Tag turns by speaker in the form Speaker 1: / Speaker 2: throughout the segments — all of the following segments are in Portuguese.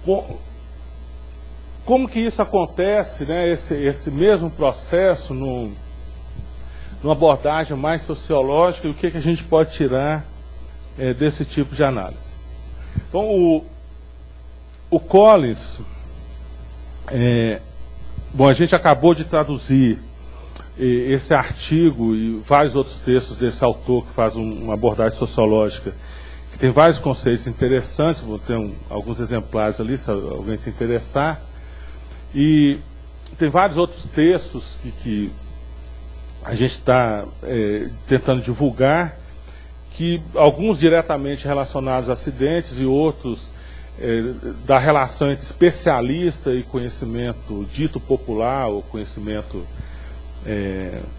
Speaker 1: Bom, como que isso acontece, né, esse mesmo processo numa abordagem mais sociológica, e o que a gente pode tirar desse tipo de análise? Então, o Collins, bom, a gente acabou de traduzir esse artigo e vários outros textos desse autor que faz uma abordagem sociológica, que tem vários conceitos interessantes, vou ter alguns exemplares ali, se alguém se interessar. E tem vários outros textos que a gente está tentando divulgar, que alguns diretamente relacionados a acidentes e outros da relação entre especialista e conhecimento dito popular, ou conhecimento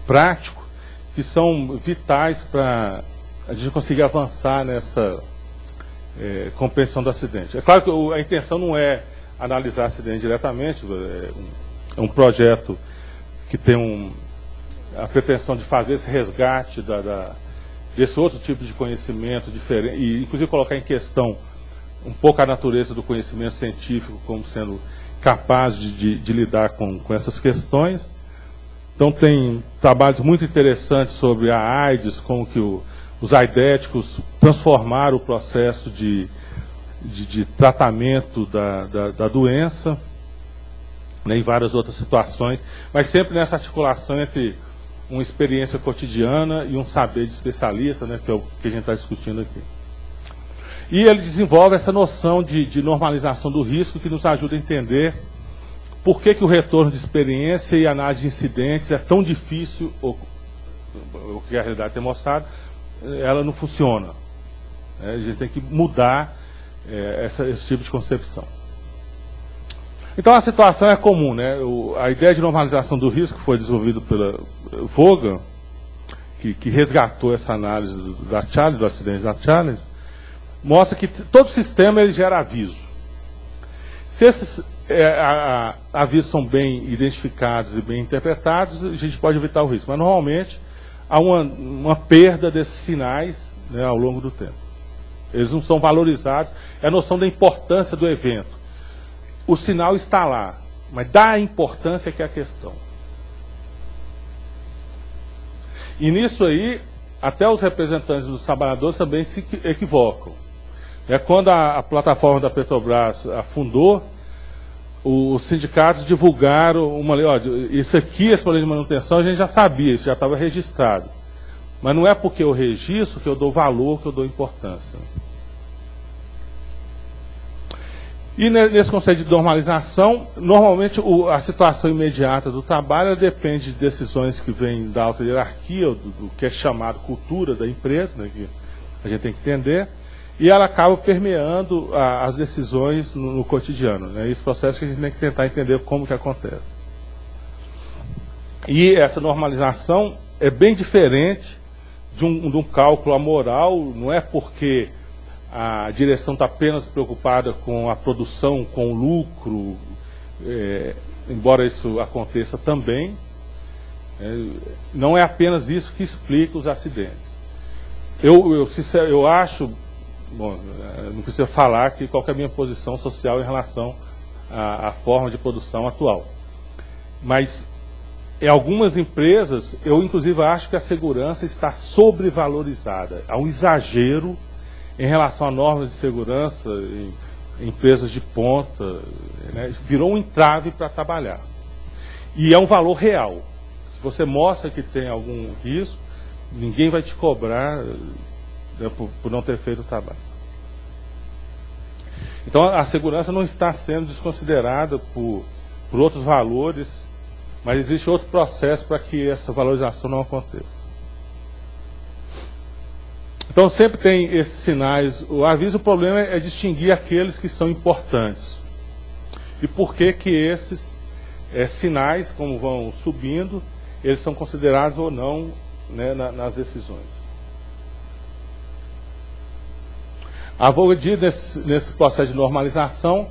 Speaker 1: prático, que são vitais para a gente conseguir avançar nessa compreensão do acidente. É claro que a intenção não é analisar acidente diretamente, é um projeto que tem a pretensão de fazer esse resgate desse outro tipo de conhecimento diferente, e inclusive colocar em questão um pouco a natureza do conhecimento científico como sendo capaz de lidar com essas questões. Então tem trabalhos muito interessantes sobre a AIDS, como que os aidéticos transformaram o processo de tratamento da doença, né, em várias outras situações, mas sempre nessa articulação entre uma experiência cotidiana e um saber de especialista, né, que é o que a gente está discutindo aqui. E ele desenvolve essa noção de normalização do risco, que nos ajuda a entender por que o retorno de experiência e análise de incidentes é tão difícil, o que a realidade tem mostrado, ela não funciona. A gente tem que mudar esse tipo de concepção. Então a situação é comum, né? A ideia de normalização do risco foi desenvolvida pela Vaughan, que resgatou essa análise da Challenge, do acidente da Challenge, mostra que todo sistema ele gera aviso. Se esses avisos são bem identificados e bem interpretados, a gente pode evitar o risco. Mas normalmente há uma perda desses sinais, né, ao longo do tempo. Eles não são valorizados. É a noção da importância do evento. O sinal está lá, mas da importância que é a questão. E nisso aí, até os representantes dos trabalhadores também se equivocam. Quando a plataforma da Petrobras afundou, os sindicatos divulgaram uma lei, isso aqui, esse problema de manutenção, a gente já sabia, isso já estava registrado. Mas não é porque eu registro que eu dou valor, que eu dou importância. E nesse conceito de normalização, normalmente a situação imediata do trabalho depende de decisões que vêm da alta hierarquia, do que é chamado cultura da empresa, né, que a gente tem que entender, e ela acaba permeando as decisões no cotidiano. Né, esse processo que a gente tem que tentar entender como que acontece. E essa normalização é bem diferente de um cálculo amoral, não é porque a direção está apenas preocupada com a produção, com o lucro, embora isso aconteça também, não é apenas isso que explica os acidentes. Eu acho, bom, não precisa falar qual que é a minha posição social em relação à forma de produção atual, mas em algumas empresas, eu inclusive acho que a segurança está sobrevalorizada, há um exagero em relação a normas de segurança em empresas de ponta, né, virou um entrave para trabalhar. E é um valor real. Se você mostra que tem algum risco, ninguém vai te cobrar, né, por não ter feito o trabalho. Então a segurança não está sendo desconsiderada por outros valores, mas existe outro processo para que essa valorização não aconteça. Então sempre tem esses sinais, o aviso, o problema é distinguir aqueles que são importantes. E por que esses sinais, como vão subindo, eles são considerados ou não, né, nas decisões. A Vaughan, nesse processo de normalização,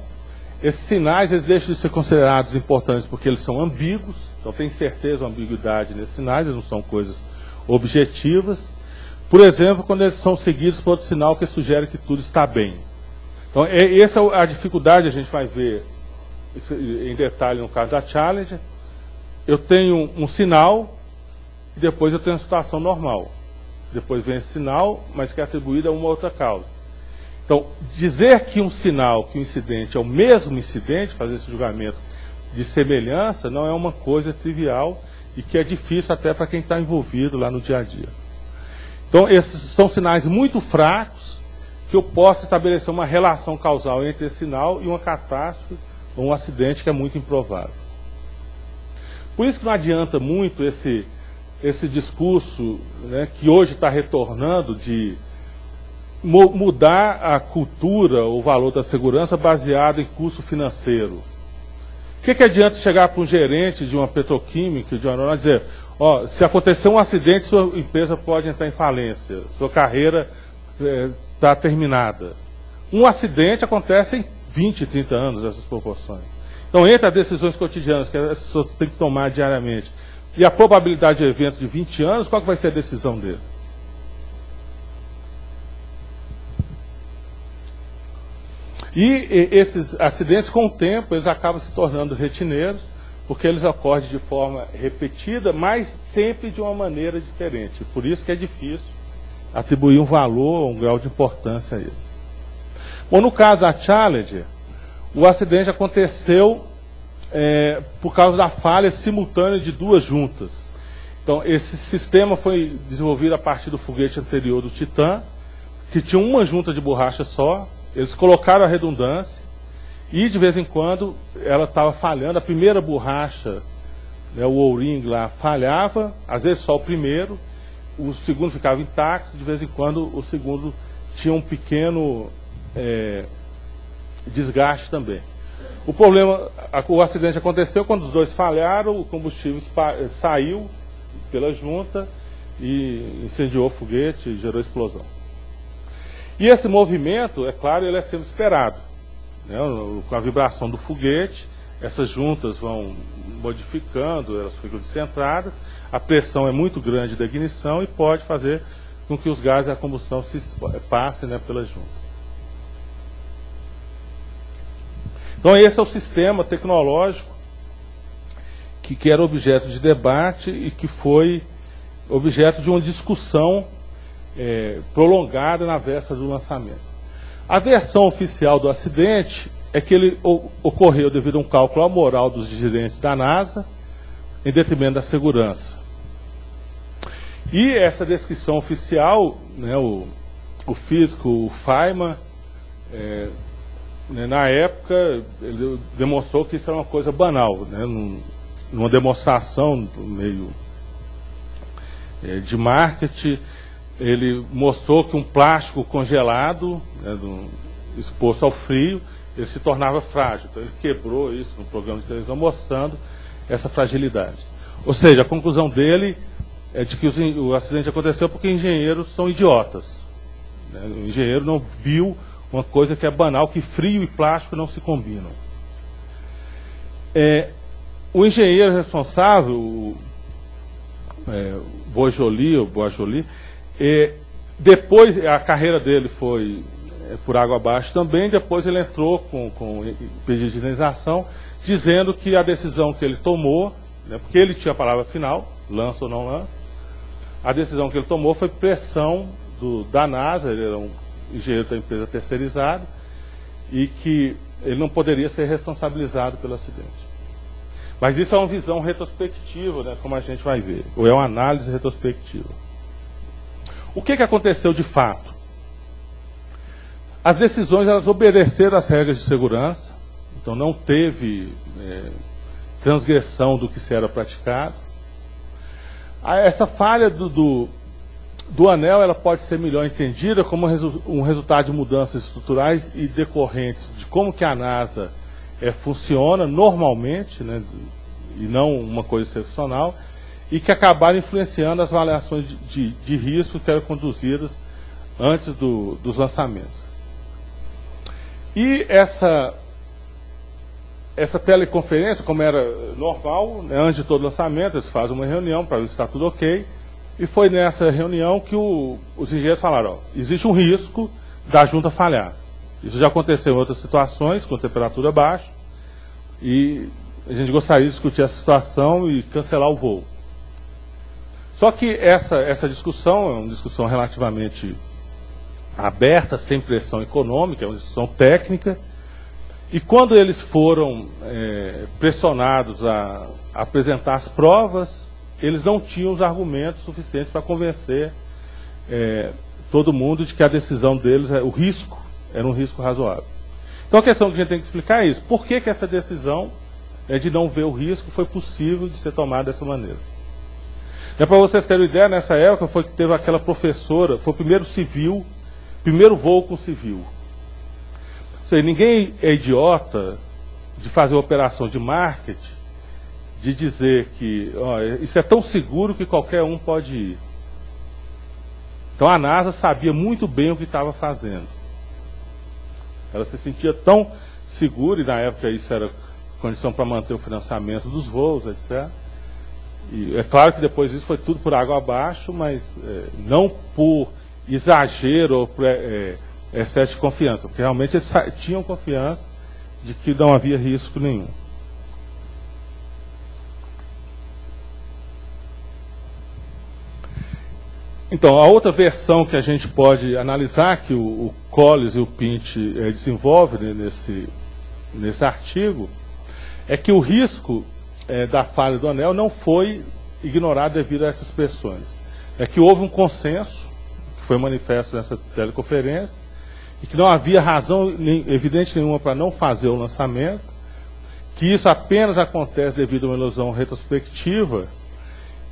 Speaker 1: esses sinais eles deixam de ser considerados importantes porque eles são ambíguos, então tem certeza ou ambiguidade nesses sinais, eles não são coisas objetivas. Por exemplo, quando eles são seguidos por outro sinal que sugere que tudo está bem. Então, essa é a dificuldade, a gente vai ver em detalhe no caso da Challenger. Eu tenho um sinal e depois eu tenho uma situação normal. Depois vem esse sinal, mas que é atribuído a uma outra causa. Então, dizer que um sinal, que um incidente é o mesmo incidente, fazer esse julgamento de semelhança, não é uma coisa trivial e que é difícil até para quem está envolvido lá no dia a dia. Então, esses são sinais muito fracos que eu posso estabelecer uma relação causal entre esse sinal e uma catástrofe ou um acidente que é muito improvável. Por isso que não adianta muito esse discurso, né, que hoje está retornando de mudar a cultura, o valor da segurança baseado em custo financeiro. O que adianta chegar para um gerente de uma petroquímica, de uma aeronáutica, e dizer, ó, se acontecer um acidente, sua empresa pode entrar em falência, sua carreira está terminada. Um acidente acontece em 20, 30 anos, essas proporções. Então, entre as decisões cotidianas que as pessoas têm que tomar diariamente e a probabilidade de evento de 20 anos, qual que vai ser a decisão dele? E esses acidentes, com o tempo, eles acabam se tornando rotineiros, porque eles ocorrem de forma repetida, mas sempre de uma maneira diferente. Por isso que é difícil atribuir um valor, um grau de importância a eles. Bom, no caso da Challenger, o acidente aconteceu por causa da falha simultânea de duas juntas. Então, esse sistema foi desenvolvido a partir do foguete anterior do Titan, que tinha uma junta de borracha só. Eles colocaram a redundância e, de vez em quando, ela estava falhando. A primeira borracha, né, o O-ring lá, falhava, às vezes só o primeiro, o segundo ficava intacto, de vez em quando o segundo tinha um pequeno desgaste também. O problema, o acidente aconteceu quando os dois falharam, o combustível saiu pela junta e incendiou o foguete e gerou explosão. E esse movimento, é claro, ele é sempre esperado, né? Com a vibração do foguete, essas juntas vão modificando, elas ficam descentradas, a pressão é muito grande da ignição e pode fazer com que os gases da combustão passem, né, pela junta. Então esse é o sistema tecnológico que era objeto de debate e que foi objeto de uma discussão prolongada na véspera do lançamento. A versão oficial do acidente é que ele ocorreu devido a um cálculo amoral dos gerentes da NASA, em detrimento da segurança. E essa descrição oficial, né, o físico, o Feynman, na época, ele demonstrou que isso era uma coisa banal, né, numa demonstração meio de marketing. Ele mostrou que um plástico congelado, né, exposto ao frio, ele se tornava frágil. Então ele quebrou isso no programa de televisão, mostrando essa fragilidade. Ou seja, a conclusão dele é de que o acidente aconteceu porque engenheiros são idiotas, né? O engenheiro não viu uma coisa que é banal, que frio e plástico não se combinam. O engenheiro responsável, o Boisjoli, depois a carreira dele foi por água abaixo também. Depois ele entrou com pedido de indenização, dizendo que a decisão que ele tomou, né, porque ele tinha a palavra final, lança ou não lança, a decisão que ele tomou foi pressão da NASA. Ele era um engenheiro da empresa terceirizada e que ele não poderia ser responsabilizado pelo acidente. Mas isso é uma visão retrospectiva, né, como a gente vai ver, ou é uma análise retrospectiva. O que aconteceu de fato? As decisões, elas obedeceram às regras de segurança, então não teve transgressão do que se era praticado. Essa falha do anel, ela pode ser melhor entendida como um resultado de mudanças estruturais e decorrentes de como que a NASA funciona normalmente, né, e não uma coisa excepcional, e que acabaram influenciando as avaliações de risco que eram conduzidas antes dos lançamentos. E essa teleconferência, como era normal, né, antes de todo lançamento, eles fazem uma reunião para ver se está tudo ok, e foi nessa reunião que os engenheiros falaram, ó, existe um risco da junta falhar. Isso já aconteceu em outras situações, com temperatura baixa, e a gente gostaria de discutir essa situação e cancelar o voo. Só que essa discussão é uma discussão relativamente aberta, sem pressão econômica, é uma discussão técnica, e quando eles foram pressionados a apresentar as provas, eles não tinham os argumentos suficientes para convencer todo mundo de que a decisão deles, o risco, era um risco razoável. Então a questão que a gente tem que explicar é isso. Por que essa decisão de não ver o risco foi possível de ser tomada dessa maneira? Para vocês terem uma ideia, nessa época foi que teve aquela professora, foi o primeiro voo com civil. Ou seja, ninguém é idiota de fazer uma operação de marketing, de dizer que isso é tão seguro que qualquer um pode ir. Então a NASA sabia muito bem o que estava fazendo. Ela se sentia tão segura, e na época isso era condição para manter o financiamento dos voos, etc. E é claro que depois disso foi tudo por água abaixo, mas não por exagero ou por excesso de confiança, porque realmente eles tinham confiança de que não havia risco nenhum. Então, a outra versão que a gente pode analisar, que o Collis e o Pint desenvolvem nesse artigo, é que o risco da falha do anel não foi ignorado devido a essas pressões. É que houve um consenso, que foi manifesto nessa teleconferência, e que não havia razão evidente nenhuma para não fazer o lançamento, que isso apenas acontece devido a uma ilusão retrospectiva,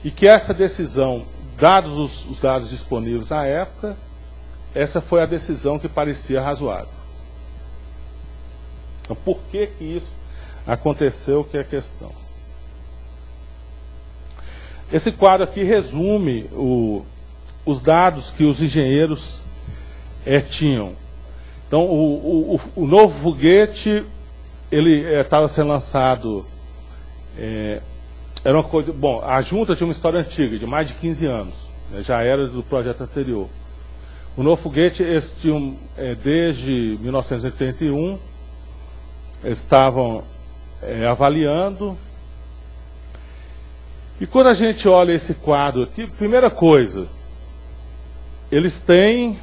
Speaker 1: e que essa decisão, dados os dados disponíveis na época, essa foi a decisão que parecia razoável. Então, por que isso aconteceu, que é a questão? Esse quadro aqui resume os dados que os engenheiros tinham. Então, o novo foguete, ele estava sendo lançado... era uma coisa... Bom, a junta tinha uma história antiga, de mais de 15 anos. Já era do projeto anterior. O novo foguete, eles tinham, desde 1981, eles estavam avaliando. E quando a gente olha esse quadro aqui, primeira coisa, eles têm,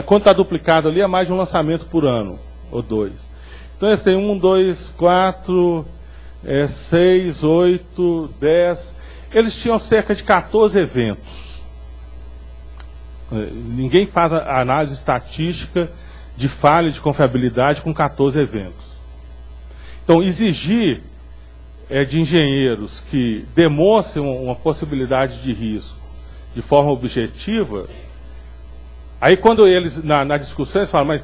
Speaker 1: quando está duplicado ali, é mais de um lançamento por ano, ou 2. Então eles têm 1, 2, 4, 6, 8, 10. Eles tinham cerca de 14 eventos. Ninguém faz a análise estatística de falha de confiabilidade com 14 eventos. Então, exigir de engenheiros que demonstrem uma possibilidade de risco de forma objetiva, aí quando eles, na discussão, eles falam, mas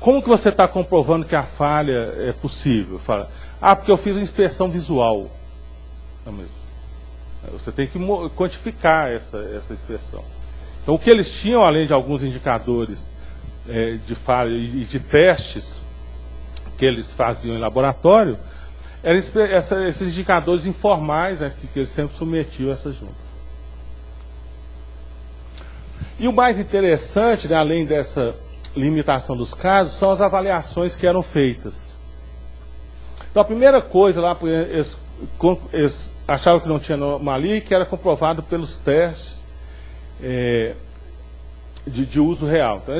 Speaker 1: como que você está comprovando que a falha é possível? Fala, porque eu fiz uma inspeção visual. Não, mas você tem que quantificar essa inspeção. Então, o que eles tinham, além de alguns indicadores de falha e de testes que eles faziam em laboratório, eram esses indicadores informais que eles sempre submetiam a essa junta. E o mais interessante, além dessa limitação dos casos, são as avaliações que eram feitas. Então, a primeira coisa lá, eles achavam que não tinha anomalia, que era comprovado pelos testes de uso real. Então,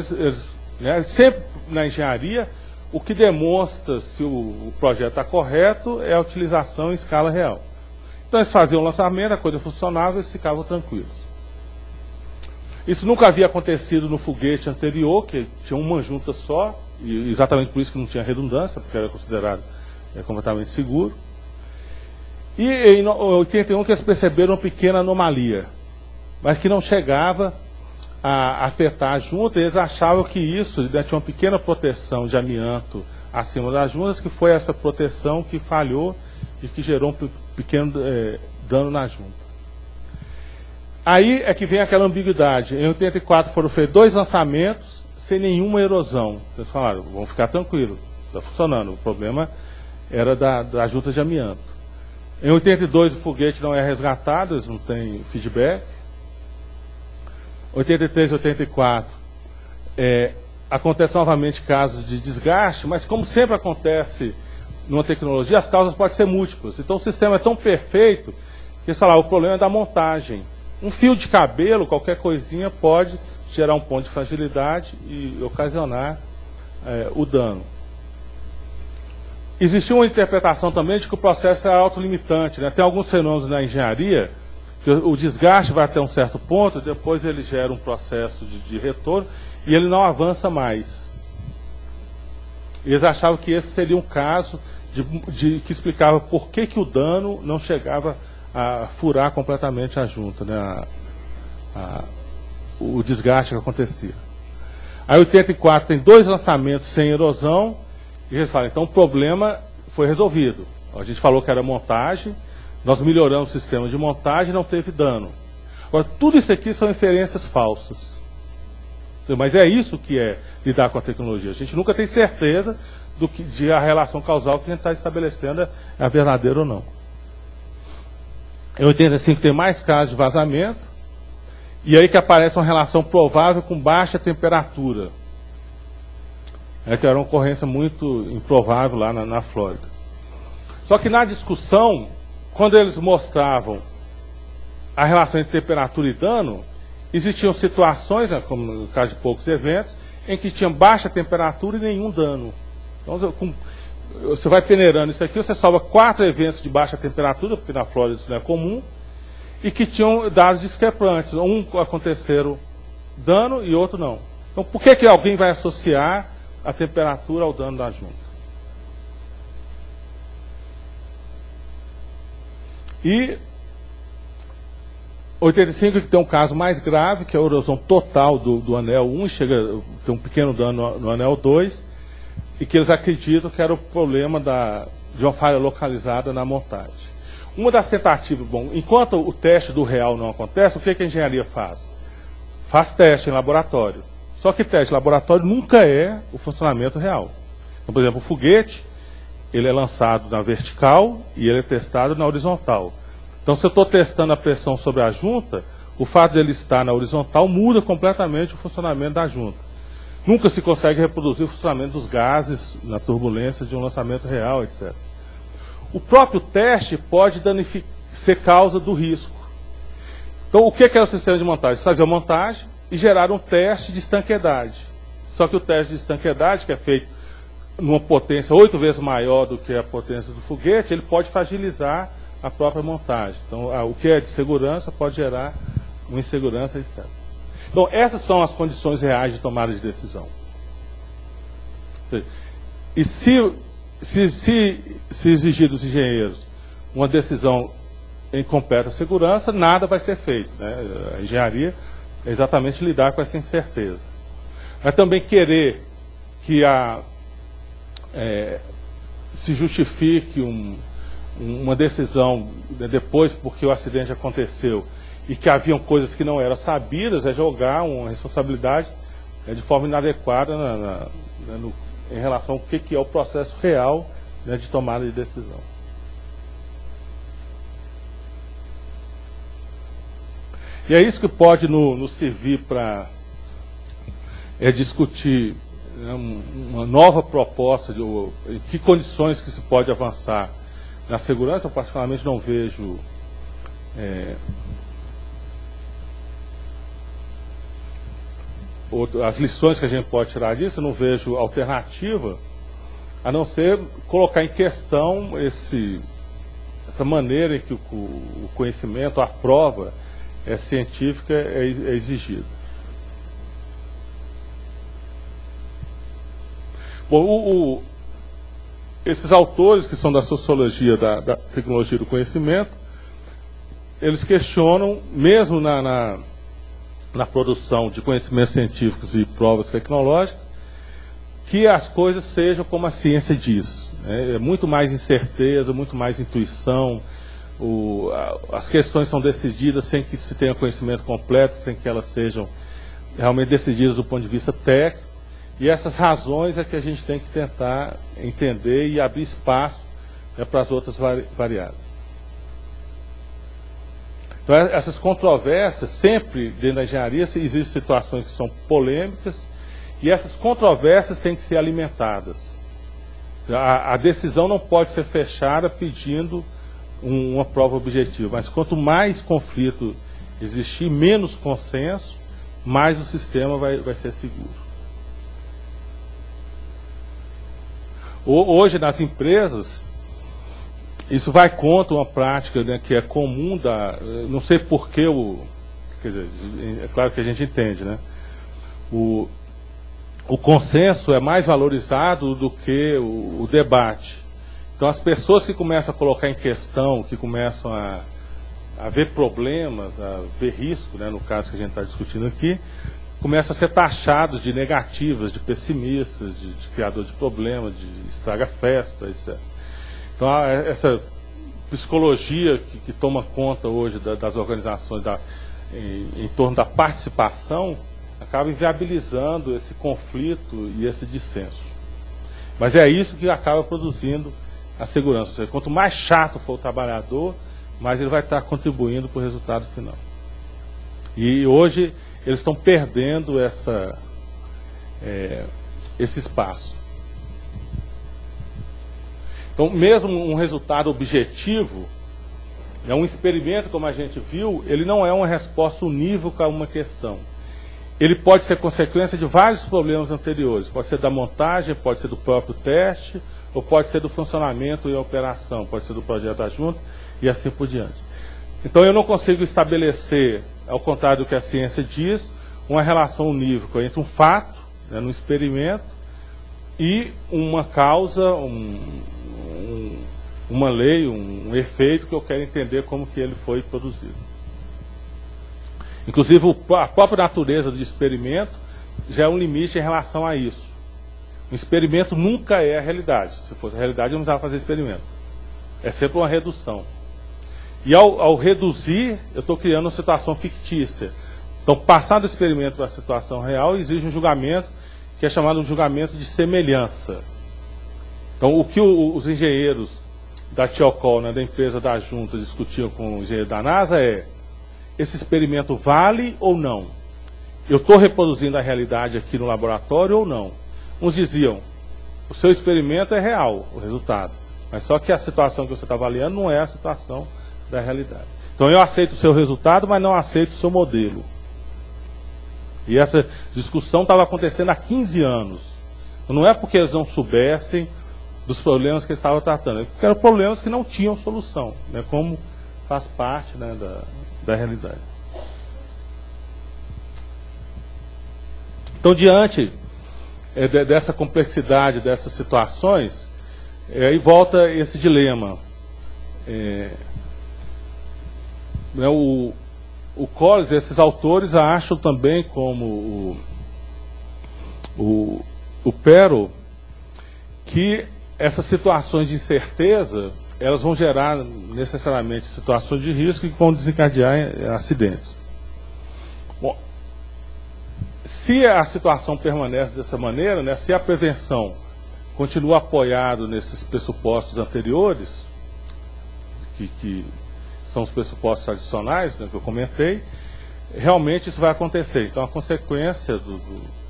Speaker 1: sempre na engenharia, o que demonstra se o projeto está correto é a utilização em escala real. Então, eles faziam o lançamento, a coisa funcionava e eles ficavam tranquilos. Isso nunca havia acontecido no foguete anterior, que tinha uma junta só, e exatamente por isso que não tinha redundância, porque era considerado completamente seguro. E em 81 que eles perceberam uma pequena anomalia, mas que não chegava a afetar a junta, e eles achavam que isso tinha uma pequena proteção de amianto acima das juntas, que foi essa proteção que falhou e que gerou um pequeno dano na junta. Aí é que vem aquela ambiguidade. Em 84 foram feitos 2 lançamentos sem nenhuma erosão. Eles falaram, vamos ficar tranquilos, está funcionando. O problema era da junta de amianto. Em 82 o foguete não é resgatado, eles não têm feedback. 83 e 84, acontece novamente casos de desgaste, mas como sempre acontece numa tecnologia, as causas podem ser múltiplas. Então o sistema é tão perfeito que, sei lá, o problema é da montagem. Um fio de cabelo, qualquer coisinha, pode gerar um ponto de fragilidade e ocasionar o dano. Existiu uma interpretação também de que o processo é autolimitante, né? Tem alguns fenômenos na engenharia que o desgaste vai até um certo ponto, depois ele gera um processo de retorno e ele não avança mais. Eles achavam que esse seria um caso que explicava por que o dano não chegava a furar completamente a junta, né? O desgaste que acontecia. Aí 84 tem 2 lançamentos sem erosão, e eles falam, então o problema foi resolvido. A gente falou que era montagem, nós melhoramos o sistema de montagem e não teve dano. Agora, tudo isso aqui são inferências falsas. Mas é isso que é lidar com a tecnologia. A gente nunca tem certeza de a relação causal que a gente está estabelecendo é verdadeira ou não. Em 85 tem mais casos de vazamento, e aí que aparece uma relação provável com baixa temperatura. Que era uma ocorrência muito improvável lá na Flórida. Só que na discussão, quando eles mostravam a relação entre temperatura e dano, existiam situações, né, como no caso de poucos eventos, em que tinha baixa temperatura e nenhum dano. Então, você vai peneirando isso aqui, você salva 4 eventos de baixa temperatura, porque na Flórida isso não é comum, e que tinham dados discrepantes. Um aconteceram dano e outro não. Então, por que alguém vai associar a temperatura ao dano da junta? E 85 que tem um caso mais grave, que é a erosão total do anel 1, tem um pequeno dano no anel 2, e que eles acreditam que era o problema de uma falha localizada na montagem. Uma das tentativas, enquanto o teste do real não acontece, o que a engenharia faz? Faz teste em laboratório. Só que teste em laboratório nunca é o funcionamento real. Então, por exemplo, o foguete, ele é lançado na vertical e ele é testado na horizontal. Então, se eu estou testando a pressão sobre a junta, o fato de ele estar na horizontal muda completamente o funcionamento da junta. Nunca se consegue reproduzir o funcionamento dos gases na turbulência de um lançamento real, etc. O próprio teste pode ser causa do risco. Então, o que é o sistema de montagem? Fazer a montagem e gerar um teste de estanqueidade. Só que o teste de estanqueidade, que é feito numa potência 8 vezes maior do que a potência do foguete, ele pode fragilizar a própria montagem. Então, o que é de segurança pode gerar uma insegurança, etc. Então, essas são as condições reais de tomada de decisão. E se exigir dos engenheiros uma decisão em completa segurança, nada vai ser feito, né? A engenharia é exatamente lidar com essa incerteza. Mas também querer que se justifique uma decisão depois porque o acidente aconteceu e que haviam coisas que não eram sabidas, é jogar uma responsabilidade de forma inadequada em relação ao que é o processo real, né, de tomada de decisão. E é isso que pode nos servir para discutir, né, uma nova proposta de em que condições que se pode avançar na segurança. Eu particularmente não vejo as lições que a gente pode tirar disso, eu não vejo alternativa a não ser colocar em questão essa maneira em que o conhecimento, a prova científica é exigida. Bom, esses autores que são da sociologia da tecnologia do conhecimento, eles questionam, mesmo na produção de conhecimentos científicos e provas tecnológicas, que as coisas sejam como a ciência diz. É muito mais incerteza, muito mais intuição. As questões são decididas sem que se tenha conhecimento completo, sem que elas sejam realmente decididas do ponto de vista técnico. E essas razões é que a gente tem que tentar entender e abrir espaço, né, para as outras variáveis. Então, essas controvérsias, sempre dentro da engenharia, existem situações que são polêmicas E essas controvérsias têm que ser alimentadas. A decisão não pode ser fechada pedindo uma prova objetiva, mas quanto mais conflito existir, menos consenso, mais o sistema vai ser seguro. Hoje, nas empresas, isso vai contra uma prática, né, que é comum não sei por que quer dizer, é claro que a gente entende, né? O consenso é mais valorizado do que o debate. Então, as pessoas que começam a colocar em questão, que começam a ver problemas, a ver risco, né, no caso que a gente está discutindo aqui, começam a ser taxados de negativas, de pessimistas, de criador de problemas, de estraga-festa, etc. Então, essa psicologia que toma conta hoje das organizações em torno da participação acaba inviabilizando esse conflito e esse dissenso. Mas é isso que acaba produzindo a segurança. Ou seja, quanto mais chato for o trabalhador, mais ele vai estar contribuindo para o resultado final. E hoje eles estão perdendo esse espaço. Então, mesmo um resultado objetivo, um experimento, como a gente viu, ele não é uma resposta unívoca a uma questão. Ele pode ser consequência de vários problemas anteriores. Pode ser da montagem, pode ser do próprio teste, ou pode ser do funcionamento e operação, pode ser do projeto adjunto e assim por diante. Então, eu não consigo estabelecer, ao contrário do que a ciência diz, uma relação unívoca entre um fato, né, no experimento, e uma causa, uma lei, um efeito que eu quero entender como que ele foi produzido. Inclusive, a própria natureza do experimento já é um limite em relação a isso. O experimento nunca é a realidade. Se fosse a realidade, eu não precisava fazer experimento. É sempre uma redução. E ao reduzir, eu estou criando uma situação fictícia. Então, passar do experimento para a situação real exige um julgamento que é chamado de julgamento de semelhança. Então, o que os engenheiros da Tiocol, né, da empresa da Junta, discutiam com o engenheiro da NASA é: esse experimento vale ou não? Eu estou reproduzindo a realidade aqui no laboratório ou não? Uns diziam: o seu experimento é real, o resultado, mas só que a situação que você está avaliando não é a situação da realidade. Então, eu aceito o seu resultado, mas não aceito o seu modelo. E essa discussão estava acontecendo há 15 anos. Não é porque eles não soubessem dos problemas que eles estavam tratando, é porque eram problemas que não tinham solução, né, como faz parte, né, da realidade. Então, diante dessa complexidade, dessas situações, aí volta esse dilema. O Collins, esses autores acham também, como o Perrow, que essas situações de incerteza, elas vão gerar necessariamente situações de risco que vão desencadear acidentes. Bom, se a situação permanece dessa maneira, né, se a prevenção continua apoiada nesses pressupostos anteriores, que são os pressupostos tradicionais, né, que eu comentei, realmente isso vai acontecer. Então, a consequência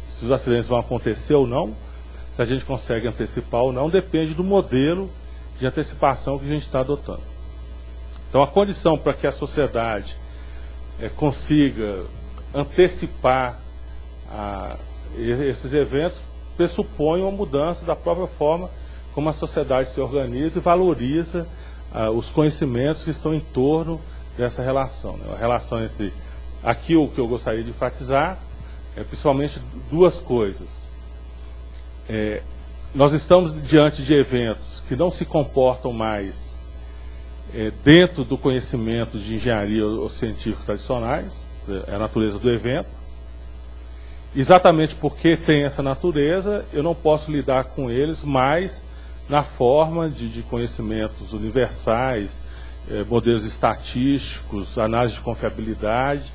Speaker 1: se os acidentes vão acontecer ou não, se a gente consegue antecipar ou não, depende do modelo de antecipação que a gente está adotando. Então, a condição para que a sociedade consiga antecipar esses eventos pressupõe uma mudança da própria forma como a sociedade se organiza e valoriza os conhecimentos que estão em torno dessa relação, né? A relação entre... Aqui o que eu gostaria de enfatizar é principalmente duas coisas. Nós estamos diante de eventos que não se comportam mais dentro do conhecimento de engenharia ou científico tradicionais, é a natureza do evento. Exatamente porque tem essa natureza, eu não posso lidar com eles mais na forma de conhecimentos universais, modelos estatísticos, análise de confiabilidade,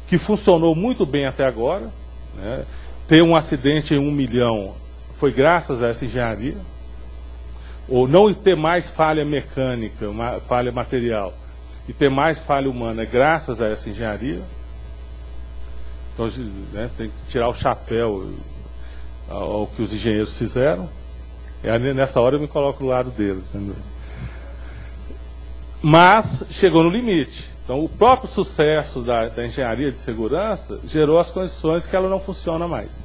Speaker 1: que funcionou muito bem até agora, né? Ter um acidente em 1 milhão foi graças a essa engenharia, ou não ter mais falha mecânica, falha material, e ter mais falha humana é graças a essa engenharia. Então, né, tem que tirar o chapéu. ao que os engenheiros fizeram. E nessa hora eu me coloco do lado deles. Entendeu? Mas chegou no limite. Então, o próprio sucesso da engenharia de segurança gerou as condições que ela não funciona mais.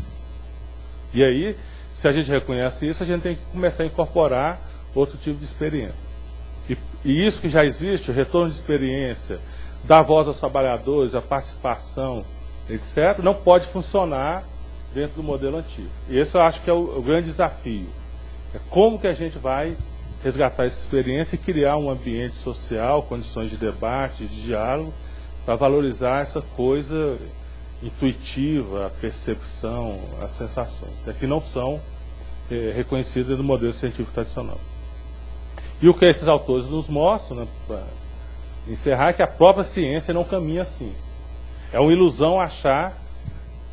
Speaker 1: E aí, se a gente reconhece isso, a gente tem que começar a incorporar outro tipo de experiência. E isso que já existe, o retorno de experiência, dar voz aos trabalhadores, a participação, etc., não pode funcionar dentro do modelo antigo. E esse eu acho que é o grande desafio. É como que a gente vai resgatar essa experiência e criar um ambiente social, condições de debate, de diálogo, para valorizar essa coisa intuitiva, a percepção, as sensações, que não são reconhecidas no modelo científico tradicional. E o que esses autores nos mostram, né, para encerrar, é que a própria ciência não caminha assim. É uma ilusão achar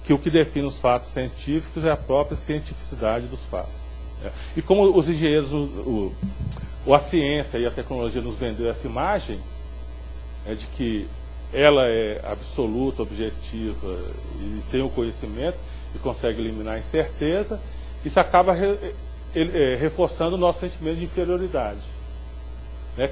Speaker 1: que o que define os fatos científicos é a própria cientificidade dos fatos. E como os engenheiros, a ciência e a tecnologia nos vendeu essa imagem, de que ela é absoluta, objetiva e tem o conhecimento e consegue eliminar a incerteza, isso acaba reforçando o nosso sentimento de inferioridade.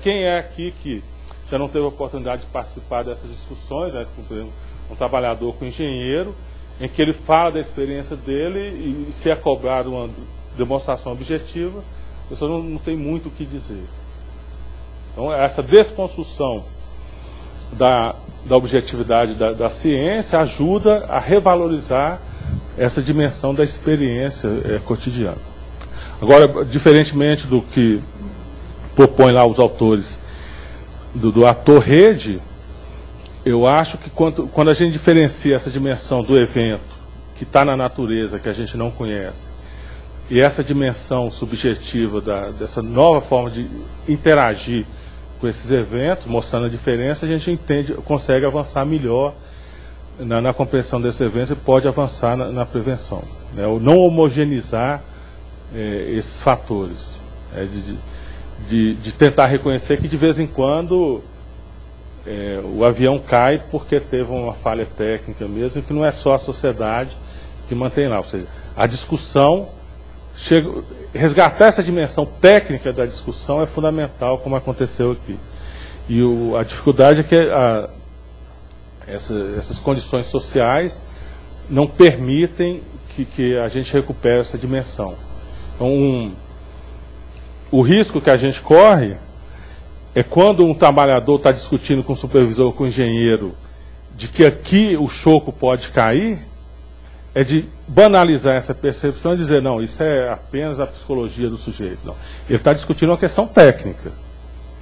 Speaker 1: Quem é aqui que já não teve a oportunidade de participar dessas discussões, por exemplo, um trabalhador com um engenheiro, em que ele fala da experiência dele e se é cobrado uma demonstração objetiva, a pessoa não tem muito o que dizer. Então, essa desconstrução da objetividade da ciência ajuda a revalorizar essa dimensão da experiência cotidiana. Agora, diferentemente do que propõem lá os autores do ator-rede, eu acho que quando a gente diferencia essa dimensão do evento, que está na natureza, que a gente não conhece, e essa dimensão subjetiva dessa nova forma de interagir com esses eventos, mostrando a diferença, a gente consegue avançar melhor na compreensão desses eventos e pode avançar na prevenção. Ou não homogeneizar esses fatores. De tentar reconhecer que de vez em quando o avião cai porque teve uma falha técnica mesmo, que não é só a sociedade que mantém lá. Ou seja, a discussão, resgatar essa dimensão técnica da discussão é fundamental, como aconteceu aqui. E a dificuldade é que essas condições sociais não permitem que a gente recupere essa dimensão. Então, o risco que a gente corre é quando um trabalhador está discutindo com o supervisor ou com o engenheiro de que aqui o choco pode cair, é de banalizar essa percepção e dizer, não, isso é apenas a psicologia do sujeito. Não. Ele está discutindo uma questão técnica.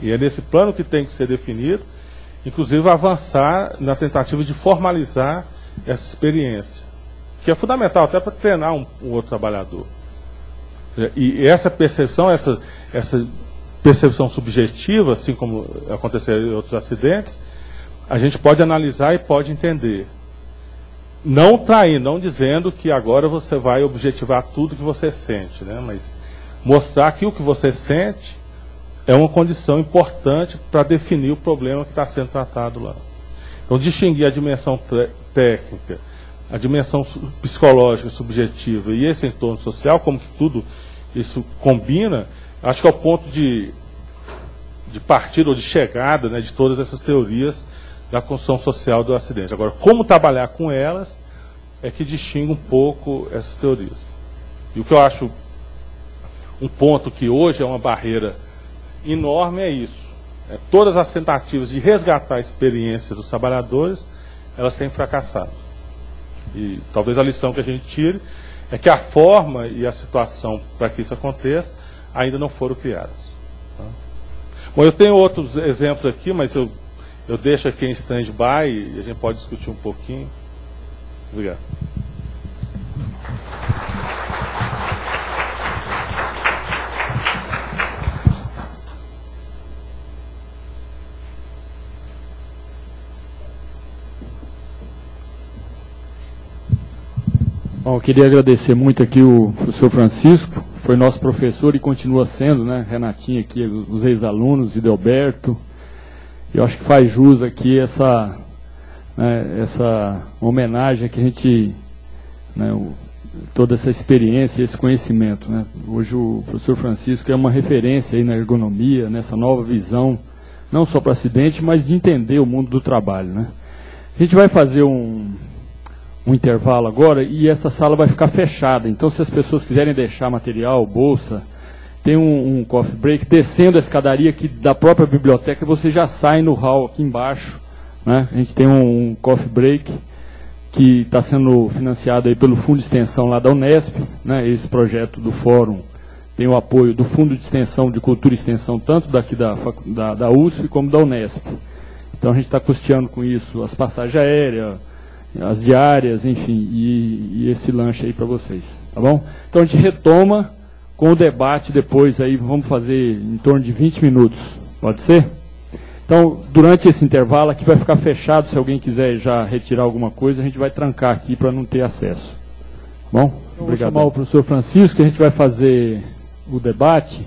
Speaker 1: E é nesse plano que tem que ser definido, inclusive avançar na tentativa de formalizar essa experiência, que é fundamental até para treinar um outro trabalhador. E essa percepção, essa percepção subjetiva, assim como aconteceram em outros acidentes, a gente pode analisar e pode entender. Não traindo, não dizendo que agora você vai objetivar tudo que você sente, mas mostrar que o que você sente é uma condição importante para definir o problema que está sendo tratado lá. Então, distinguir a dimensão técnica, a dimensão psicológica, subjetiva e esse entorno social, como que tudo isso combina, acho que é o ponto de partida ou de chegada de todas essas teorias da construção social do acidente. Agora, como trabalhar com elas é que distingue um pouco essas teorias. E o que eu acho um ponto que hoje é uma barreira enorme é isso. Todas as tentativas de resgatar a experiência dos trabalhadores, elas têm fracassado. E talvez a lição que a gente tire é que a forma e a situação para que isso aconteça ainda não foram criadas. Tá? Bom, eu tenho outros exemplos aqui, mas eu deixo aqui em stand-by e a gente pode discutir um pouquinho. Obrigado.
Speaker 2: Bom, eu queria agradecer muito aqui o professor Francisco, foi nosso professor e continua sendo, Renatinho aqui, os ex-alunos, Idelberto. Eu acho que faz jus aqui essa homenagem que a gente toda essa experiência, esse conhecimento, né? Hoje o professor Francisco é uma referência aí na ergonomia, nessa nova visão, não só para acidente, mas de entender o mundo do trabalho, né? A gente vai fazer um intervalo agora e essa sala vai ficar fechada. Então, se as pessoas quiserem deixar material, bolsa, tem um coffee break descendo a escadaria aqui da própria biblioteca, você já sai no hall aqui embaixo, né? A gente tem um coffee break que está sendo financiado aí pelo Fundo de Extensão lá da Unesp, né? Esse projeto do Fórum tem o apoio do Fundo de Extensão, de Cultura e Extensão, tanto daqui da USP como da Unesp. Então a gente está custeando com isso as passagens aéreas, as diárias, enfim, e esse lanche aí para vocês, tá bom? Então a gente retoma com o debate depois, aí vamos fazer em torno de 20 minutos, pode ser? Então, durante esse intervalo aqui vai ficar fechado, se alguém quiser já retirar alguma coisa, a gente vai trancar aqui para não ter acesso. Bom? Então, vou chamar o professor Francisco, que a gente vai fazer o debate.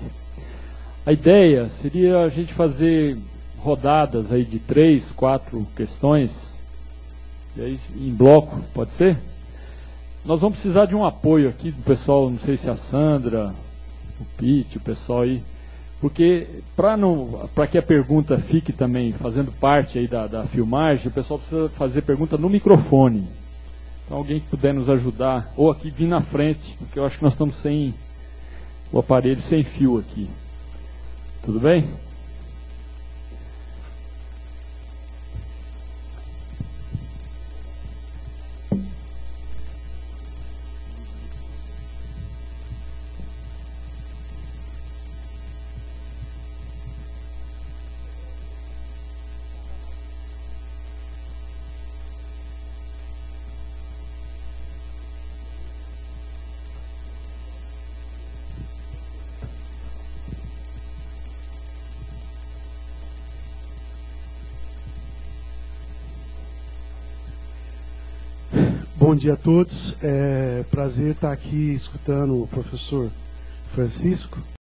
Speaker 2: A ideia seria a gente fazer rodadas aí de 3, 4 questões, e aí em bloco, pode ser? Nós vamos precisar de um apoio aqui do pessoal, não sei se a Sandra, o Pete, o pessoal aí, porque para que a pergunta fique também fazendo parte aí da filmagem, o pessoal precisa fazer pergunta no microfone. Então alguém que puder nos ajudar, ou aqui vir na frente, porque eu acho que nós estamos sem o aparelho sem fio aqui. Tudo bem?
Speaker 3: Bom dia a todos, é prazer estar aqui escutando o professor Francisco.